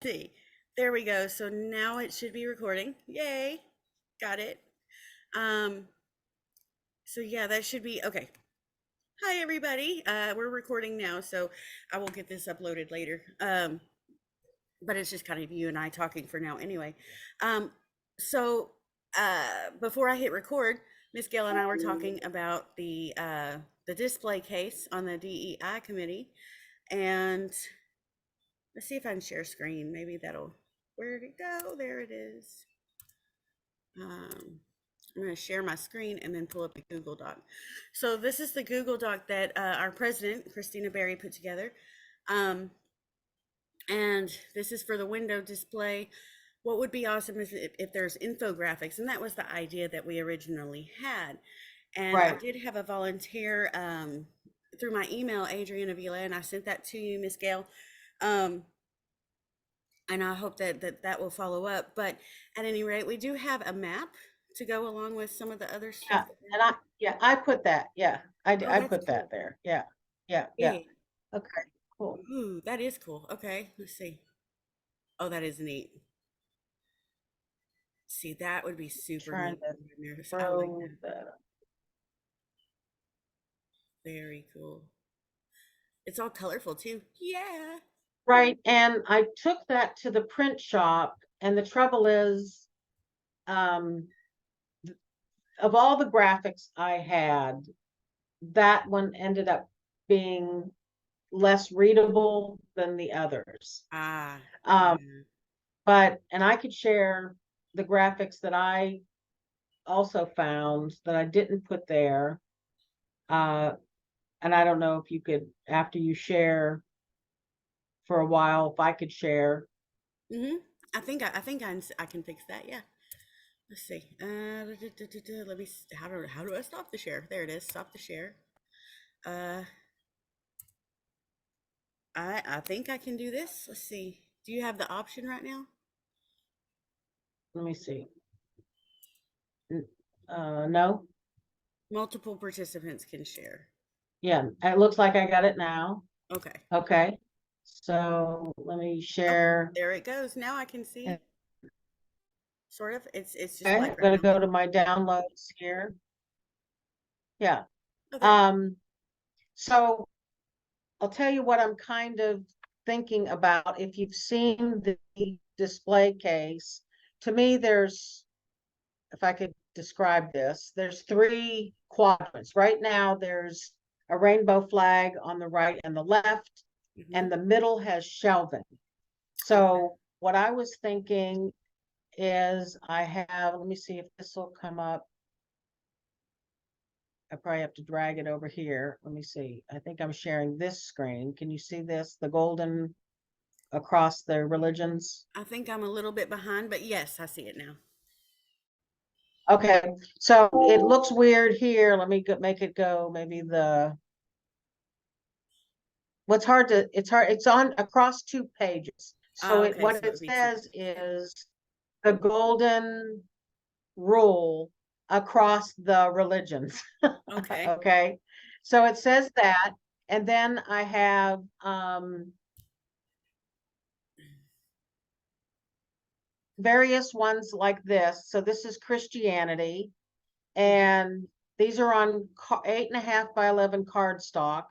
see. There we go. So now it should be recording. Yay. Got it. Um, so yeah, that should be okay. Hi everybody. We're recording now, so I will get this uploaded later. But it's just kind of you and I talking for now anyway. Um, so before I hit record, Miss Gail and I were talking about the display case on the DEI committee, and let's see if I can share screen. Maybe that'll, where'd it go? There it is. I'm going to share my screen and then pull up the Google Doc. So this is the Google Doc that our president, Christina Berry, put together. Um, and this is for the window display. What would be awesome is if there's infographics, and that was the idea that we originally had. And I Right. did have a volunteer through my email, Adrian Avila, and I sent that to you, Miss Gail. Um, and I hope that will follow up. But at any rate, we do have a map to go along with some of the other stuff. Yeah. I put that. Yeah. Oh, I that's put cool. that there. Yeah. Yeah. Yeah. Yeah. Okay. Cool. Ooh, that is cool. Okay, let's see. Oh, that is neat. See, that would be super Trying neat. to I like throw that. the Very cool. It's all colorful too. Yeah. right. And I took that to the print shop, and the trouble is, um, of all the graphics I had, that one ended up being less readable than the others. Ah, Um, yeah. and I could share the graphics that I also found that I didn't put there. Uh, and I don't know if you could, after you share for a while, if I could share. Mm-hmm. I can fix that. Yeah. Let's see. Let me. How do I stop the share? There it is. Stop the share. Uh, I think I can do this. Let's see. Do you have the option right now? Let me see. No. Multiple participants can share. Yeah, it looks like I got it now. Okay. Okay. So let me Oh, share. there it goes. Now I can see. Sort of. It's just Okay, I'm black right gonna now. go to my downloads here. Yeah. Oh, there. Um, so I'll tell you what I'm kind of thinking about. If you've seen the display case, to me, if I could describe this, there's three quadrants. Right now, there's a rainbow flag on the right and the left, Mm-hmm. and the middle has shelving. Okay. So what I was thinking is let me see if this will come up. I probably have to drag it over here. Let me see. I think I'm sharing this screen. Can you see this? The golden across the religions. I think I'm a little bit behind, but yes, I see it now. Okay, so it looks weird here. Let me make it go. Maybe it's on across two pages. So Okay, what so it it'd be two. says is the golden rule across the religions. Okay. Okay, so it says that, and then I have various ones like this. So this is Christianity, Mm-hmm. and these are on 8.5 by 11 cardstock.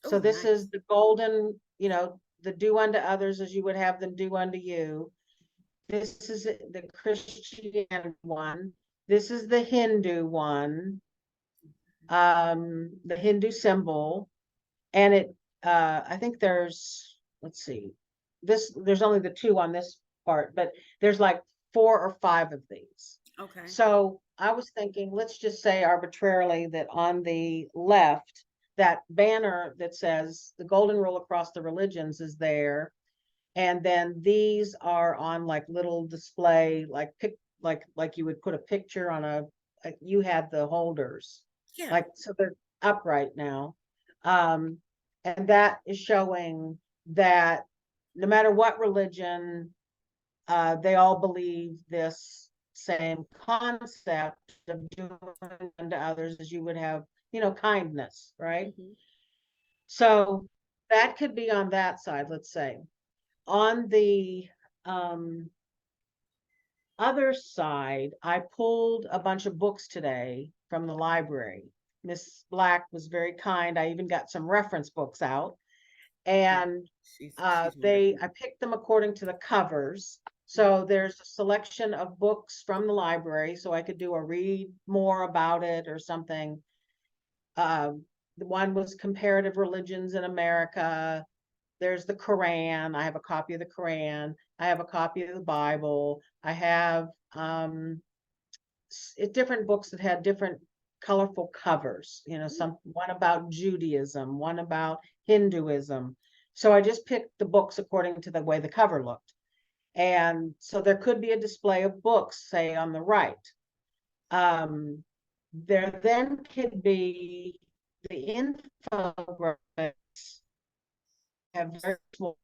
So Oh, this nice. is the golden, the do unto others as you would have them do unto you. This is the Christian one. This is the Hindu one, the Hindu symbol. And I think let's see, there's only the two on this part, but there's like 4 or 5 of these. Okay. So I was thinking, let's just say arbitrarily that on the left, that banner that says the golden rule across the religions is there. And then these are on like little display, like you would put a picture on you had the holders, Yeah. like, so they're upright now. Um, and that is showing that no matter what religion, they all believe this same concept of doing unto others as you would have, kindness, right? Mm-hmm. So that could be on that side, let's say. On the um, other side, I pulled a bunch of books today from the library. Miss Black was very kind. I even got some reference books out, Yeah, and she's wonderful. I picked them according to the covers. So there's a selection of books from the library, so I could do a read more about it or something. Uh, the one was Comparative Religions in America. There's the Quran. I have a copy of the Quran. I have a copy of the Bible. I have different books that had different colorful covers, Mm, one about Judaism, one about Hinduism. So I just picked the books according to the way the cover looked. And so there could be a display of books, say on the right. There then could be the infographics have very small.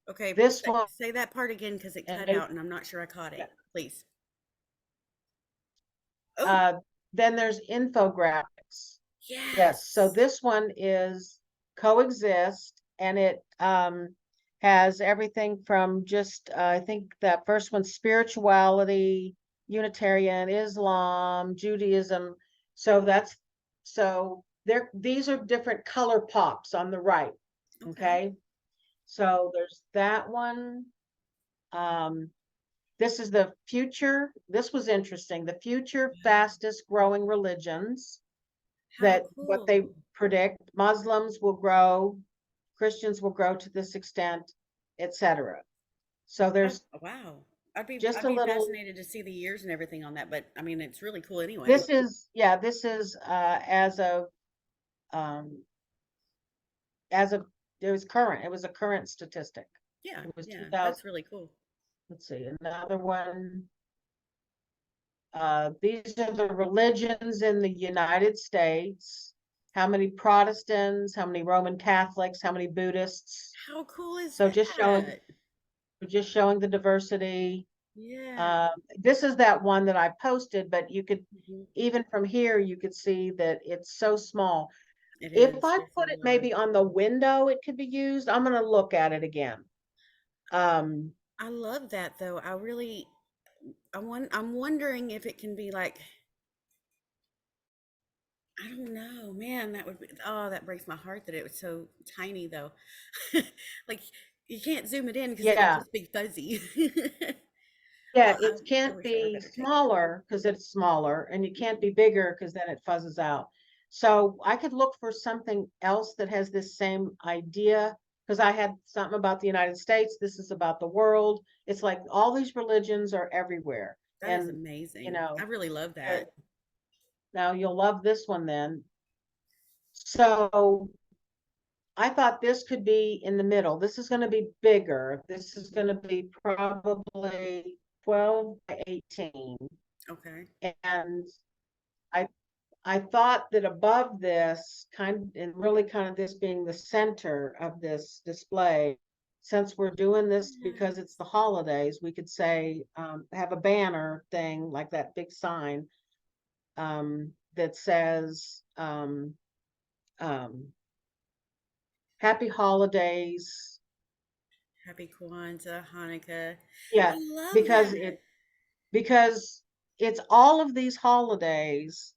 okay, This one, say that part again because it and cut out and I'm not sure I caught it. Please. Oh, uh, then there's infographics. Yes, so yes. this one is Coexist, and it has everything from just I think that first one, spirituality, Unitarian, Islam, Judaism. So that's so there. These are different color pops on the right. Okay. Okay, so there's that one. Um, this is the future. This was interesting. The future fastest growing religions, How that what they cool. predict Muslims will grow, Christians will grow to this extent, etc. So Oh, there's wow. just I'd a be little, fascinated to see the years and everything on that, but I mean, it's really cool anyway. this is, yeah, this is um, as of, it was a current statistic. Yeah, It was yeah, 2000, that's really cool. let's see, another one. These are the religions in the United States. How many Protestants, how many Roman Catholics, how many Buddhists. How cool is So that? just showing the diversity. Yeah. This is that one that I posted, but you could, Mhm. even from here, you could see that it's so small. It If is. I It's put a it lot. maybe on the window, it could be used. I'm going to look at it again. Um, I love that though. I'm wondering if it can be like, I don't know, man, that would be, oh, that breaks my heart that it was so tiny though. Like you can't zoom it in because it would yeah, just be fuzzy. yeah, Oh, it I can't wish I were a be better take. smaller because it's smaller, and it can't be bigger because then it fuzzes out. So I could look for something else that has this same idea, because I had something about the United States. This is about the world. It's like all these religions are everywhere. That is And, amazing. I really love uh, that. now you'll love this one then. So I thought this could be in the middle. This is going to be bigger. This is going to be probably 12 by 18. Okay. And I I thought that above this and really kind of this being the center of this display, since we're doing this because it's Yes. the holidays, we could say, have a banner thing like that big sign that says, um, Happy Holidays. Happy Kwanzaa, Hanukkah. I Yeah, love because that. because it's all of these holidays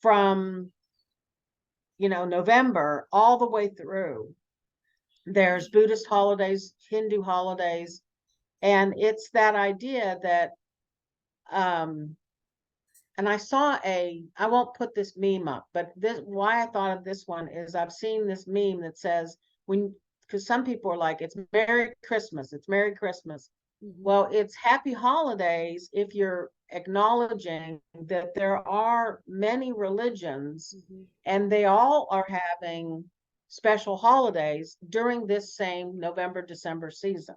from, November all the way through. There's Buddhist holidays, Hindu holidays, and it's that idea that um and I won't put this meme up, but this why I thought of this one is I've seen this meme that says when because some people are like, it's Merry Christmas, it's Merry Christmas. Hmm. Well, it's Happy Holidays if you're acknowledging that there are many religions Hmm. and they all are having special holidays during this same November, December season.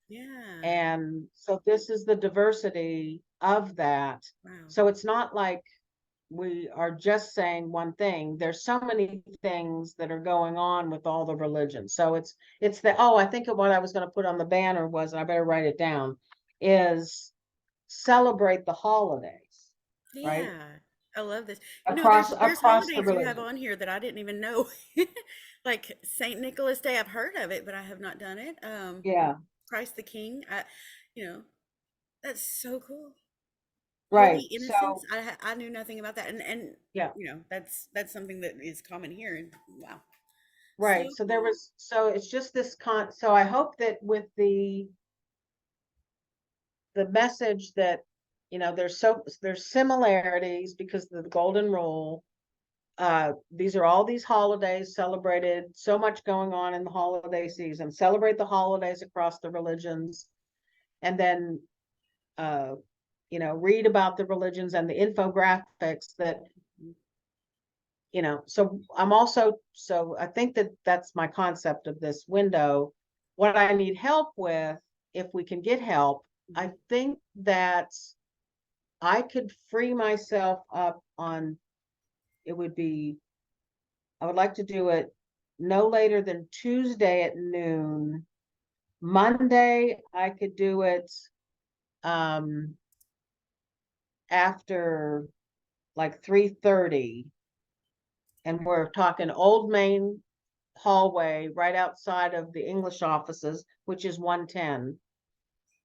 Yeah. And so this is the diversity of that. Wow. So it's not like we are just saying one thing. There's so many things that are going on with all the religions. So it's the I think of what I was going to put on the banner was, and I better write it down, is celebrate the holidays, right? Yeah. I love this. There's Across the holidays you have religion. on here that I didn't even know. Like Saint Nicholas Day, I've heard of it, but I have not done it. Yeah. Christ the King. You know, that's so cool. Holy Right. Innocents. So, I knew nothing about that, and yeah, that's something that is common here. And wow, so right. So there cool. was, so it's just this so I hope that with the message that, there's similarities because of the golden rule. These are all these holidays celebrated, so much going on in the holiday season. Celebrate the holidays across the religions, and then uh, read about the religions and the infographics that, so I think that that's my concept of this window. What I need help with, if we can get help, I think that I could free myself up on, it would be, I would like to do it no later than Tuesday at noon. Monday, I could do it um after like 3:30, and we're talking Old Main hallway right outside of the English offices, which is 110.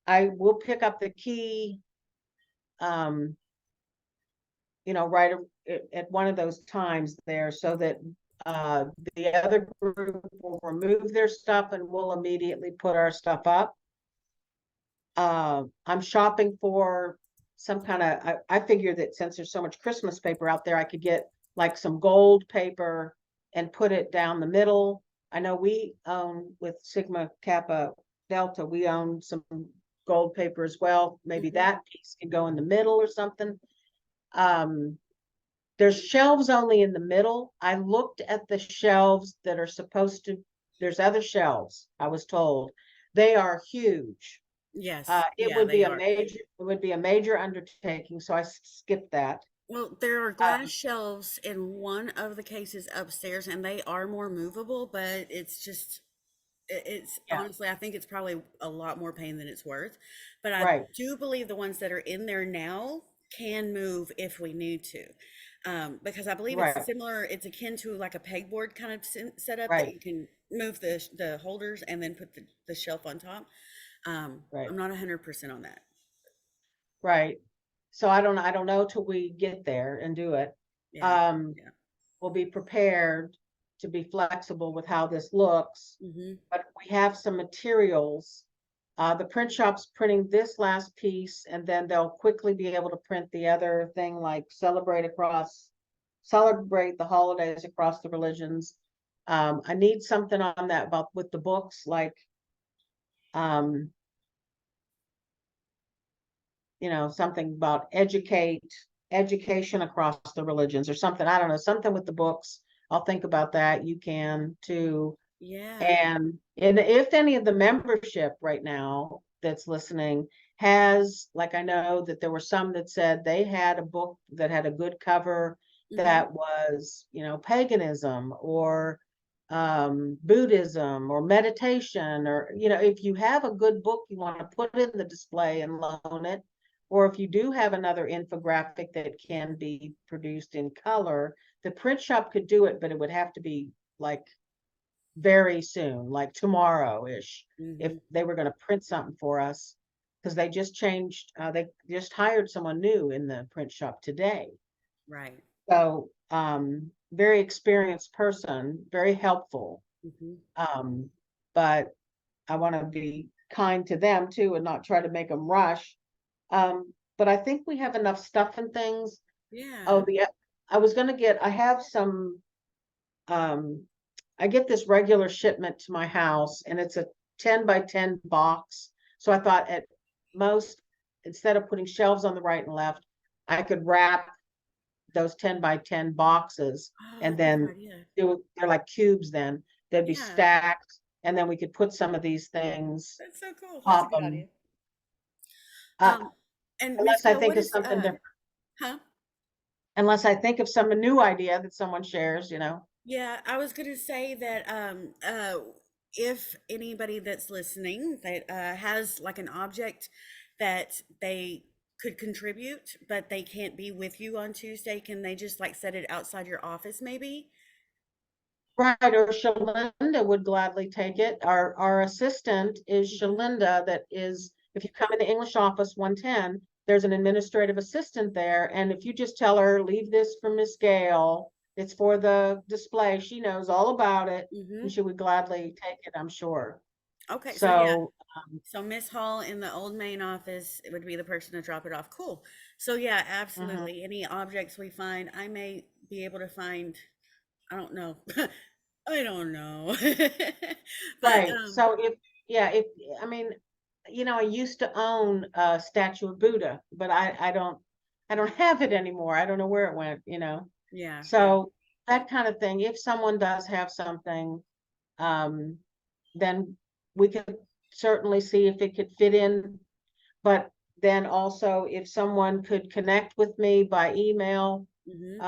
I will pick up the key um right at one of those times there, so that uh the other group will remove their stuff and we'll immediately put our stuff up. I'm shopping for some kind of, I figure that since there's so much Christmas paper out there, I could get like some gold paper and put it down the middle. I know we own with Sigma Kappa Delta, we own some gold paper as well. Maybe Hmm. that piece can go in the middle or something. Um, there's shelves only in the middle. I looked at the shelves that are supposed to, there's other shelves, I was told. They are huge. Yes, It yeah, would they be a are. major undertaking, so I skipped that. Well, there are glass Um, shelves in one of the cases upstairs, and they are more movable, but it's just, it's yeah, honestly, I think it's probably a lot more pain than it's worth. But I right, do believe the ones that are in there now can move if we need to. Because I believe it's right, similar, it's akin to like a pegboard kind of setup that right, you can move the holders and then put the shelf on top. right, I'm not 100% on that. right. So I don't know till we get there and do it. Yeah. Um, Yeah. we'll be prepared to be flexible with how this looks, Hmm. but we have some materials. The print shop's printing this last piece, and then they'll quickly be able to print the other thing, like celebrate the holidays across the religions. I need something on that about with the books, like um, something about education across the religions or something. I don't know, something with the books. I'll think about that. You can too. Yeah. And if any of the membership right now that's listening has, like, I know that there were some that said they had a book that had a good cover Hmm. that was, paganism or Buddhism or meditation, or, if you have a good book you want to put in the display and loan it, or if you do have another infographic that can be produced in color, the print shop could do it, but it would have to be like very soon, like tomorrow-ish, if Hmm. they were going to print something for us, because they just hired someone new in the print shop today. Right. So, very experienced person, very helpful. Hmm. Um, but I want to be kind to them too and not try to make them rush. But I think we have enough stuff and things. Yeah. Oh, I have some, um, I get this regular shipment to my house and it's a 10 by 10 box. So I thought at most, instead of putting shelves on the right and left, I could wrap those 10 by 10 boxes Oh, and good then idea. they're like cubes then. They'd be Yeah, stacked and then we could put some of these things, that's so cool. That's a pop good them, idea. uh, Um, and Miss unless I Gail, think what of is something different, huh? unless I think of some new idea that someone shares. Yeah, I was gonna say that if anybody that's listening that has like an object that they could contribute, but they can't be with you on Tuesday, can they just like set it outside your office maybe? Right, or Shalinda would gladly take it. Our assistant is Mhm. Shalinda, that is, if you come in the English office 110, there's an administrative assistant there, and if you just tell her, leave this for Miss Gale, it's for the display, she knows all about it, and Mhm. she would gladly take it, I'm sure. Okay, so yeah, So, so Miss Hall in the old main office would be the person to drop it off. Cool. So yeah, mhm, absolutely. Any objects we find, I may be able to find, I don't know. I don't know. But right, so if, yeah, if, I mean, I used to own a statue of Buddha, but I don't have it anymore. I don't know where it went. yeah, yeah. So that kind of thing, if someone does have something, um, then we could certainly see if it could fit in. But then also if someone could connect with me by email, Mhm.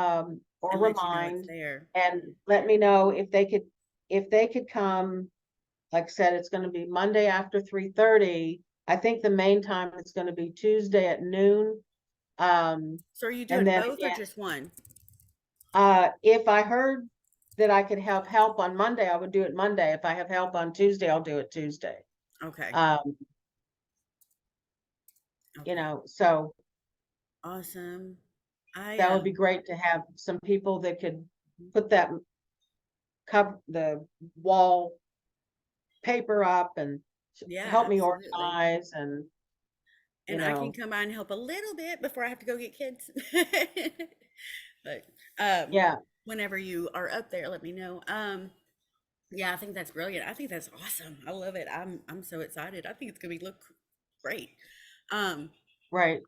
or And let you know it's remind, there. and let me know if they could come. Like I said, it's gonna be Monday after 3:30. I think the main time is gonna be Tuesday at noon. Um, So are you and doing then both or again, just one? if I heard that I could have help on Monday, I would do it Monday. If I have help on Tuesday, I'll do it Tuesday. Okay. Um, Okay. so Awesome. I that would be great to have some people that could put that cover the wall paper up and yeah, help me absolutely. organize and, you And I can know, come by and help a little bit before I have to go get kids. But yeah, whenever you are up there, let me know. Yeah, I think that's brilliant. I think that's awesome. I love it. I'm so excited. I think it's gonna be look great. Um, right.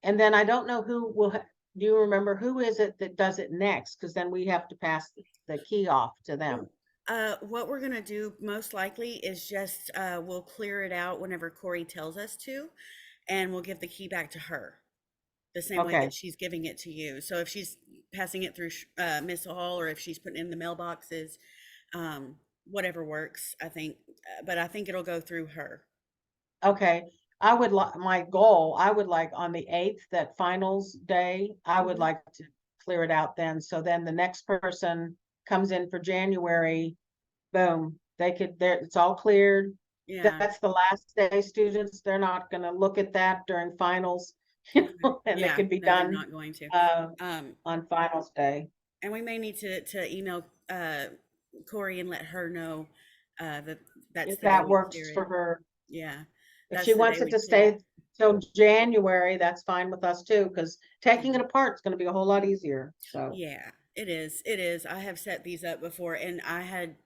And then I don't know who do you remember who is it that does it next? Because then we have to pass the key off to Well, them. what we're gonna do most likely is just we'll clear it out whenever Corey tells us to, and we'll give the key back to her the same way Okay, that she's giving it to you. So if she's passing it through Miss Hall, or if she's putting it in the mailboxes, um, whatever works, I think. But I think it'll go through her. okay. I would like, my goal, I would like on the 8th, that finals day, I would Hmm. like to clear it out then. So then the next person comes in for January, boom, it's all cleared. Yeah. That's the last day students, they're not gonna look at that during finals, Okay. and it Yeah. can be No, they're done, not going to. uh, Um, on finals day. and we may need to email Corey and let her know that that's If the day that we works clear for it. her. Yeah, If she that's the wants day it we to clear it. stay till January, that's fine with us too, because taking Mhm. it apart is gonna be a whole lot easier, so. Yeah, it is. It is. I have set these up before, and I had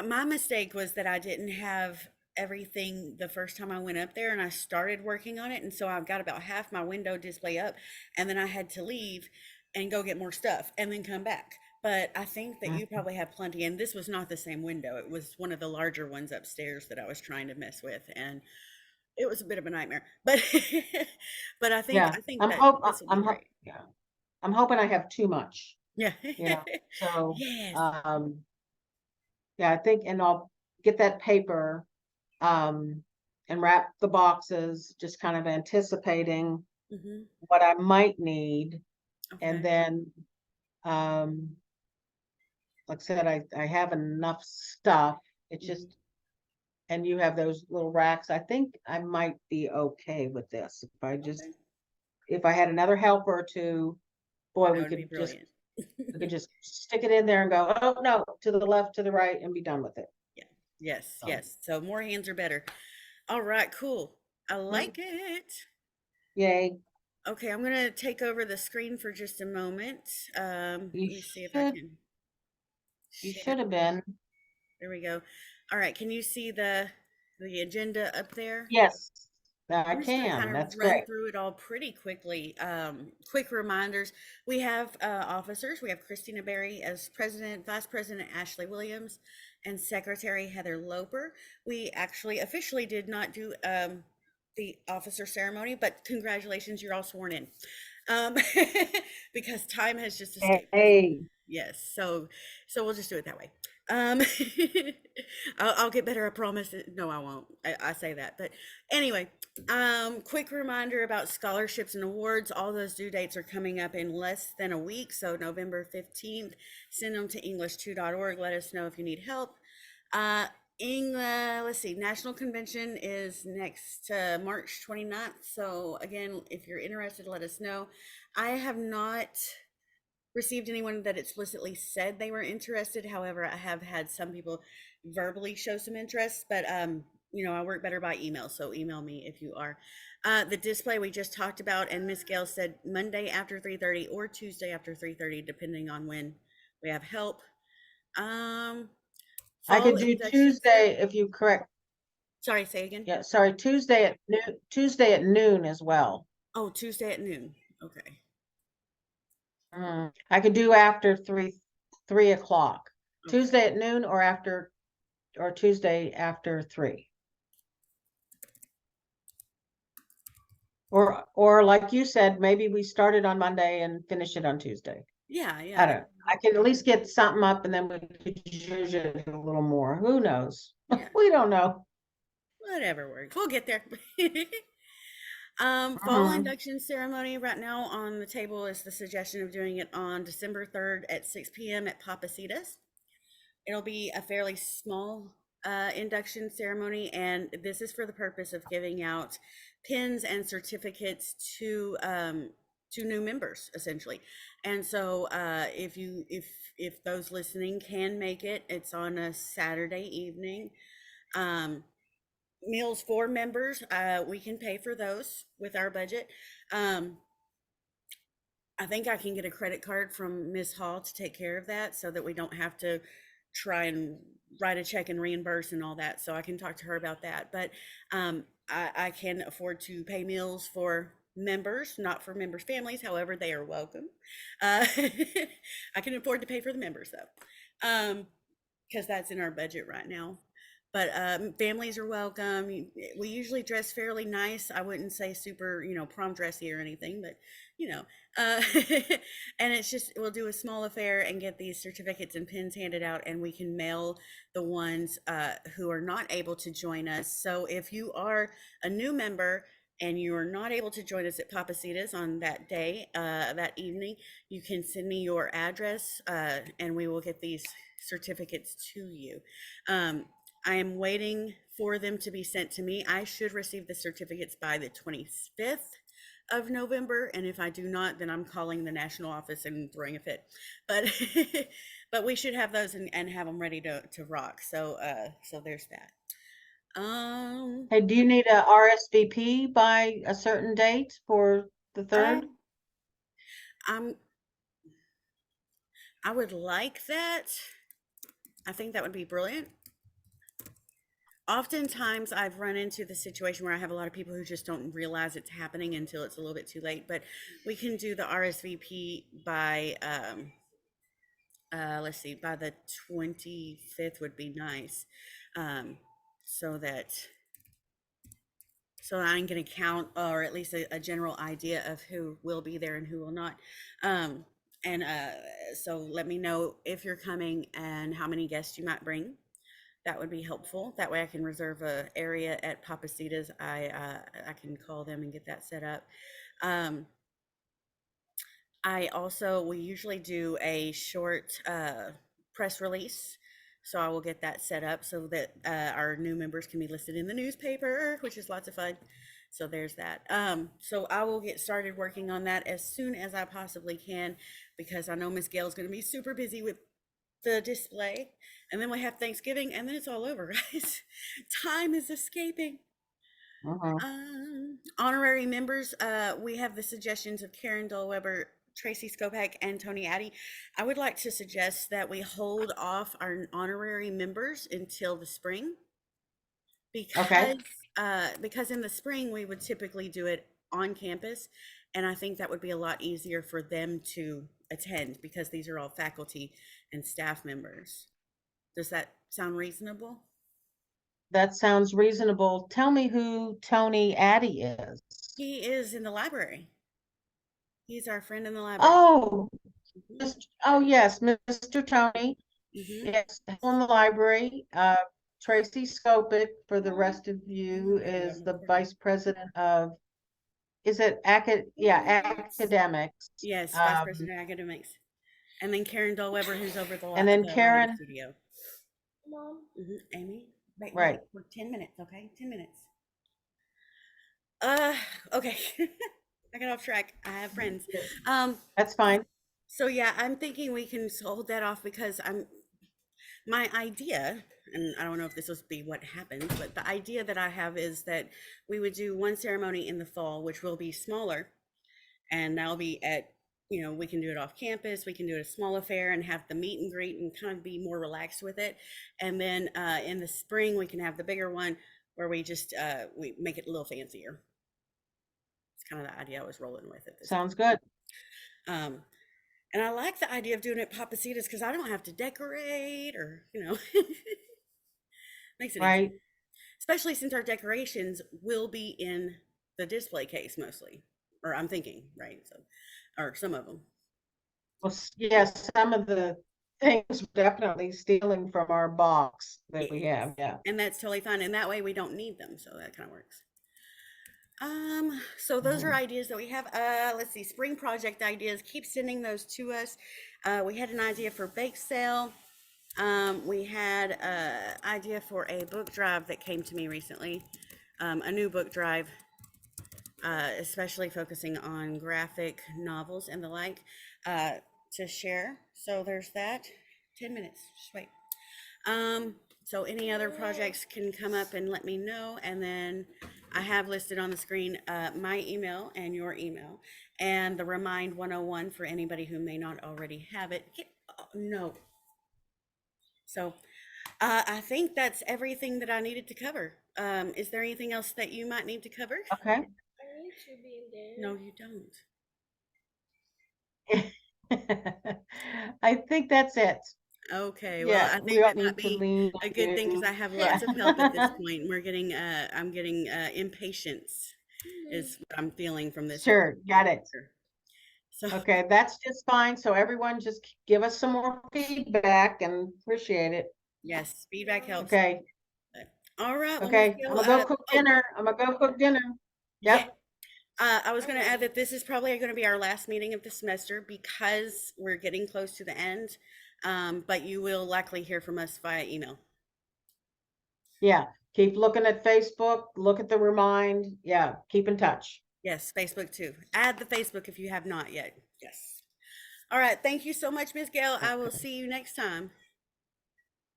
my mistake was that I didn't have everything the first time I went up there, and I started working on it, and so I've got about half my window display up, and then I had to leave and go get more stuff and then come back. But I think that you Mhm. probably have plenty, and this was not the same window. It was one of the larger ones upstairs that I was trying to mess with, and it was a bit of a nightmare. But but I think Yeah, I think that this will be great. yeah, I'm hoping I have too much, Yeah. so, Yes. um, yeah, I think, and I'll get that paper, um, and wrap the boxes, just kind of anticipating Hmm. what I might need, and Okay. then, um, like I said, I have enough stuff, it's Hmm. just, and you have those little racks, I think I might be okay with this, Okay. if I had another helper or two, boy, That would be brilliant. we could just stick it in there and go, oh, no, to the left, to the right, and be done with it. Yeah. Yes, So, yes. So more hands are better. All right, cool. I yep, like it. yay. Okay, I'm gonna take over the screen for just a moment. You Let me see if I should, can you share. should have been. There we go. All right, can you see the agenda up there? Yes, I I'm just going to can. kind of That's run great. through it all pretty quickly. Quick reminders. We have officers. We have Christina Berry as president, vice president Ashley Williams, and secretary Heather Loper. We actually officially did not do the officer ceremony, but congratulations, you're all sworn in. Um, because time has just escaped us. Hey, Yes, so we'll just do it that way. Um, I'll get better, I promise. No, I won't. I say that. But anyway, quick reminder about scholarships and awards. All those due dates are coming up in less than a week. So November 15th, send them to english2.org. Let us know if you need help. Uh, let's see, National Convention is next March 29th. So again, if you're interested, let us know. I have not received anyone that explicitly said they were interested. However, I have had some people verbally show some interest, but I work better by email, so email me if you are. The display we just talked about, and Miss Gail said Monday after 3:30 or Tuesday after 3:30, depending on when we have help. Um, I Fall could do induction ceremony. Tuesday if you correct. Sorry, say again. Yeah, sorry, Tuesday at noon as well. Oh, Tuesday at noon. Okay. I could do after 3 o'clock. Okay. Tuesday at noon or Tuesday after 3. Or like you said, maybe we start it on Monday and finish it on Tuesday. Yeah, yeah. I don't know. I can at least get something up and then we could use it a little more. Who knows? Yeah. We don't know. Whatever works. We'll get there. Fall Mhm. induction ceremony right now on the table is the suggestion of doing it on December 3rd at 6 p.m. at Papacitas. It'll be a fairly small induction ceremony, and this is for the purpose of giving out pins and certificates to new members, essentially. And so, if those listening can make it, it's on a Saturday evening. Um, Meals for members, we can pay for those with our budget. Um, I think I can get a credit card from Miss Hall to take care of that so that we don't have to try and write a check and reimburse and all that. So I can talk to her about that. But I can afford to pay meals for members, not for members' families. However, they are welcome. I can afford to pay for the members though. Because that's in our budget right now. But families are welcome. We usually dress fairly nice. I wouldn't say super, prom dressy or anything, but you know, uh, and it's just we'll do a small affair and get these certificates and pins handed out, and we can mail the ones who are not able to join us. So if you are a new member and you are not able to join us at Papacitas on that day, that evening, you can send me your address, and we will get these certificates to you. I am waiting for them to be sent to me. I should receive the certificates by the 25th of November, and if I do not, then I'm calling the national office and throwing a fit. But but we should have those and have them ready to rock. So there's that. Um, Hey, do you need a RSVP by a certain date for the 3rd? um, I'm I would like that. I think that would be brilliant. Oftentimes I've run into the situation where I have a lot of people who just don't realize it's happening until it's a little bit too late. But we can do the RSVP by let's see, by the 25th would be nice. Um, so that so I can count, or at least a general idea of who will be there and who will not. Um, and so let me know if you're coming and how many guests you might bring. That would be helpful. That way I can reserve a area at Papacitas. I can call them and get that set up. Um, we usually do a short press release. So I will get that set up so that our new members can be listed in the newspaper, which is lots of fun. So there's that. So I will get started working on that as soon as I possibly can, because I know Miss Gail's going to be super busy with the display. And then we have Thanksgiving, and then it's all over, guys. Time is escaping. Honorary members, we have the suggestions of Karen Dole-Weber, Tracy Skopak, and Tony Addy. I would like to suggest that we hold off our honorary members until the spring, Okay. because in the spring we would typically do it on campus, and I think that would be a lot easier for them to attend because these are all faculty and staff members. Does that sound reasonable? That sounds reasonable. Tell me who Tony Addy is. He is in the library. He's our friend in the library. Oh, Mhm. oh yes, Mr. Tony. Mm-hmm. Yes, in the library, Tracy Skopic, for the rest of you, is the Vice President of, is it academics? Yes, Vice President of Academics. And then Karen Dahlweber, who's over And then the lighting Karen, studio. Amy, wait, right, for 10 minutes, okay? 10 minutes. Okay. I got off track. I have friends. that's fine. So yeah, I'm thinking we can hold that off because my idea, and I don't know if this will be what happens, but the idea that I have is that we would do one ceremony in the fall, which will be smaller, and that'll be at, we can do it off campus, we can do it a small affair and have the meet and greet and kind of be more relaxed with it. And then in the spring, we can have the bigger one where we just we make it a little fancier. It's kind of the idea I was rolling with at this Sounds good. point. And I like the idea of doing it Papacitas because I don't have to decorate or, makes it easy. Right. Especially since our decorations will be in the display case mostly, or I'm thinking, right? So, or some of them. Well, yes, some of the things we're definitely stealing from our box that we have. Yeah. And that's totally fine. And that way we don't need them. So that kind of works. So those are ideas that we have. Let's see, spring project ideas. Keep sending those to us. We had an idea for bake sale. We had an idea for a book drive that came to me recently. A new book drive, especially focusing on graphic novels and the like, to share. So there's that. 10 minutes, just wait. So any other projects can come up and let me know. And then I have listed on the screen my email and your email and the Remind 101 for anybody who may not already have it. No. So I think that's everything that I needed to cover. Is there anything else that you might need to cover? Okay. I need to be there. No, you don't. I think that's it. Okay, well, Yeah, I we think don't that might need to be lean a good thing because on I have you. lots Yeah. of help at this point. I'm getting impatience is what I'm feeling from this. Sure, got it. So, Okay, that's just fine. So everyone just give us some more feedback and appreciate it. yes, feedback helps. Okay, All right. Well, okay, Miss I'm Gill, gonna go cook dinner. I'm gonna go cook dinner. Yep. I was going to add that this is probably going to be our last meeting of the semester because we're getting close to the end. But you will likely hear from us via email. Yeah, keep looking at Facebook, look at the Remind. Yeah, keep in touch. Yes, Facebook too. Add the Facebook if you have not yet. Yes. All right. Thank you so much, Ms. Gail. I will see you next time.